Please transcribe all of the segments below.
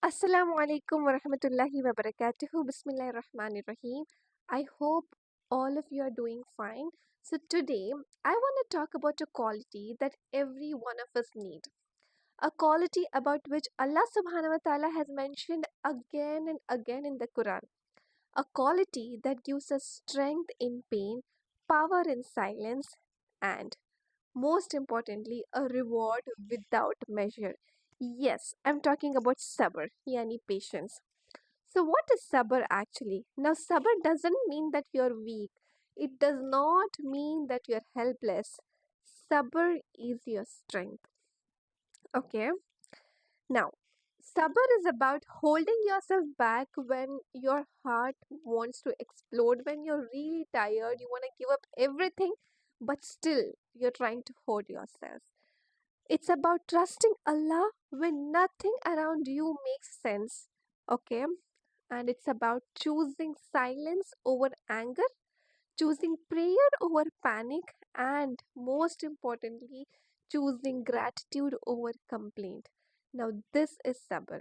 Assalamu alaikum wa rahmatullahi wa barakatuhu. Bismillahir Rahmanir Rahim. I hope all of you are doing fine. So today I want to talk about a quality that every one of us need. A quality about which Allah subhanahu wa ta'ala has mentioned again and again in the Quran. A quality that gives us strength in pain, power in silence, and most importantly, a reward without measure. Yes, I'm talking about sabr, yani patience. So, what is sabr actually? Now, sabr doesn't mean that you're weak, it does not mean that you're helpless. Sabr is your strength. Okay, now sabr is about holding yourself back when your heart wants to explode, when you're really tired, you want to give up everything, but still you're trying to hold yourself. It's about trusting Allah when nothing around you makes sense. Okay? And it's about choosing silence over anger, choosing prayer over panic, and most importantly, choosing gratitude over complaint. Now, this is sabr.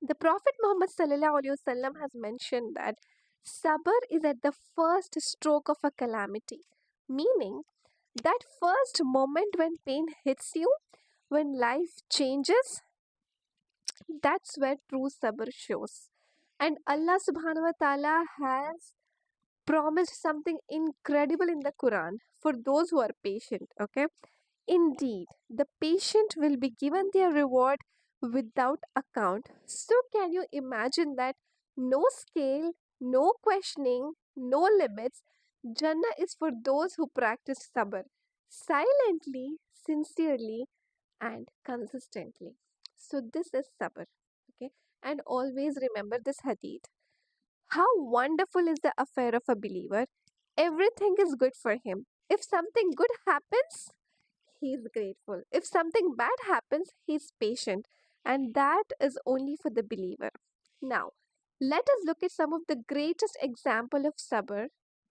The Prophet Muhammad sallallahu alaihi wasallam has mentioned that sabr is at the first stroke of a calamity, meaning that first moment when pain hits you, when life changes, that's where true sabr shows. And Allah subhanahu wa ta'ala has promised something incredible in the Quran for those who are patient. Okay, indeed, the patient will be given their reward without account. So, can you imagine that? No scale, no questioning, no limits. Jannah is for those who practice sabr silently, sincerely, and consistently. So, this is sabr. Okay, and always remember this hadith. How wonderful is the affair of a believer! Everything is good for him. If something good happens, he is grateful. If something bad happens, he is patient. And that is only for the believer. Now, let us look at some of the greatest example of sabr.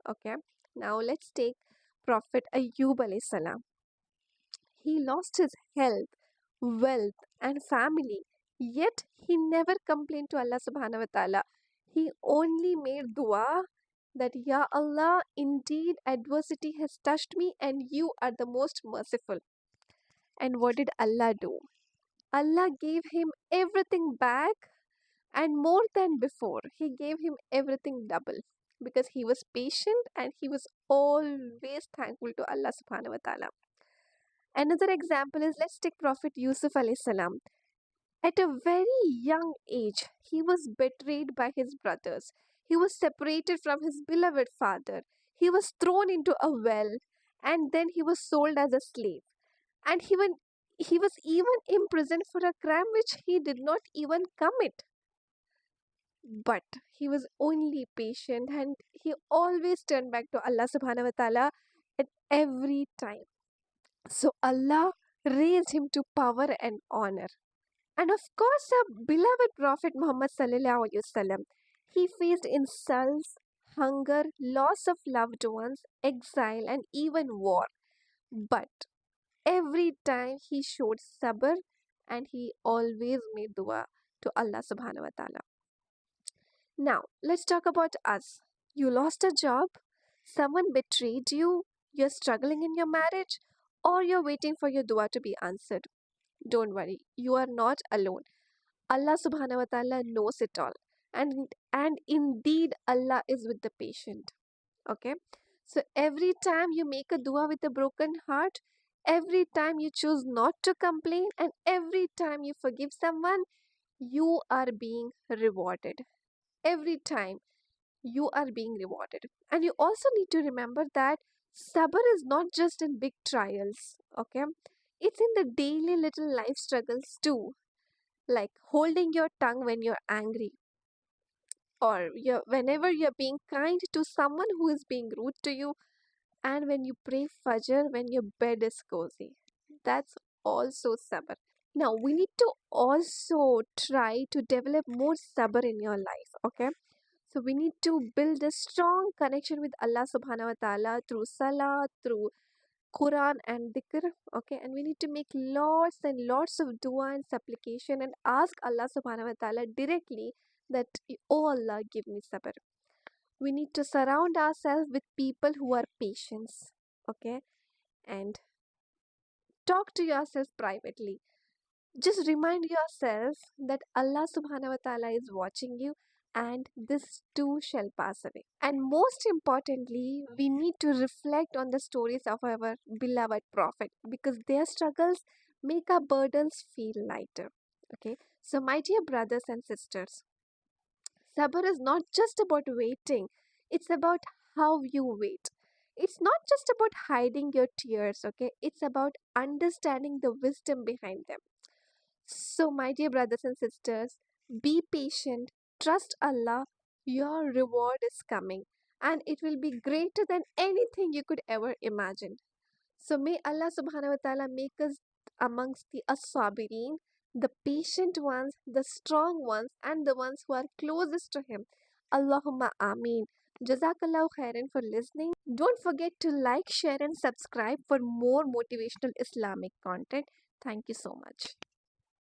Okay. Now, let's take Prophet Ayyub alayhi salam. He lost his health, wealth, and family. Yet he never complained to Allah subhanahu wa ta'ala. He only made dua that, Ya Allah, indeed adversity has touched me and you are the most merciful. And what did Allah do? Allah gave him everything back and more than before. He gave him everything double because he was patient and he was always thankful to Allah subhanahu wa ta'ala. Another example is, let's take Prophet Yusuf alayhi salam. At a very young age, he was betrayed by his brothers. He was separated from his beloved father. He was thrown into a well and then he was sold as a slave. And he was even imprisoned for a crime which he did not even commit. But he was only patient and he always turned back to Allah subhanahu wa ta'ala at every time. So Allah raised him to power and honor. And of course, our beloved Prophet Muhammad sallallahu alaihi wasallam, he faced insults, hunger, loss of loved ones, exile, and even war. But every time he showed sabr and he always made dua to Allah subhanahu wa ta'ala. Now, let's talk about us. You lost a job, someone betrayed you, you're struggling in your marriage, or you're waiting for your dua to be answered. Don't worry, you are not alone. Allah subhanahu wa ta'ala knows it all. And indeed Allah is with the patient. Okay? So every time you make a dua with a broken heart, every time you choose not to complain, and every time you forgive someone, you are being rewarded. Every time you are being rewarded. And you also need to remember that sabr is not just in big trials. Okay? It's in the daily little life struggles too, like holding your tongue when you're angry, or whenever you're being kind to someone who is being rude to you, and when you pray fajr when your bed is cozy. That's also sabr. Now we need to also try to develop more sabr in your life. Okay, so we need to build a strong connection with Allah subhanahu wa ta'ala through salah, through Quran and dhikr, okay, and we need to make lots and lots of dua and supplication and ask Allah subhanahu wa ta'ala directly that, oh Allah, give me sabr. We need to surround ourselves with people who are patient, okay, and talk to yourself privately. Just remind yourself that Allah subhanahu wa ta'ala is watching you and this too shall pass away. And most importantly, we need to reflect on the stories of our beloved Prophet because their struggles make our burdens feel lighter. Okay, so my dear brothers and sisters, Sabr is not just about waiting, it's about how you wait. It's not just about hiding your tears, okay? It's about understanding the wisdom behind them. So, my dear brothers and sisters, be patient, trust Allah, your reward is coming, and it will be greater than anything you could ever imagine. So, may Allah subhanahu wa ta'ala make us amongst the as-sabirin, the patient ones, the strong ones, and the ones who are closest to Him. Allahumma Ameen. Jazakallahu khairan for listening. Don't forget to like, share, and subscribe for more motivational Islamic content. Thank you so much.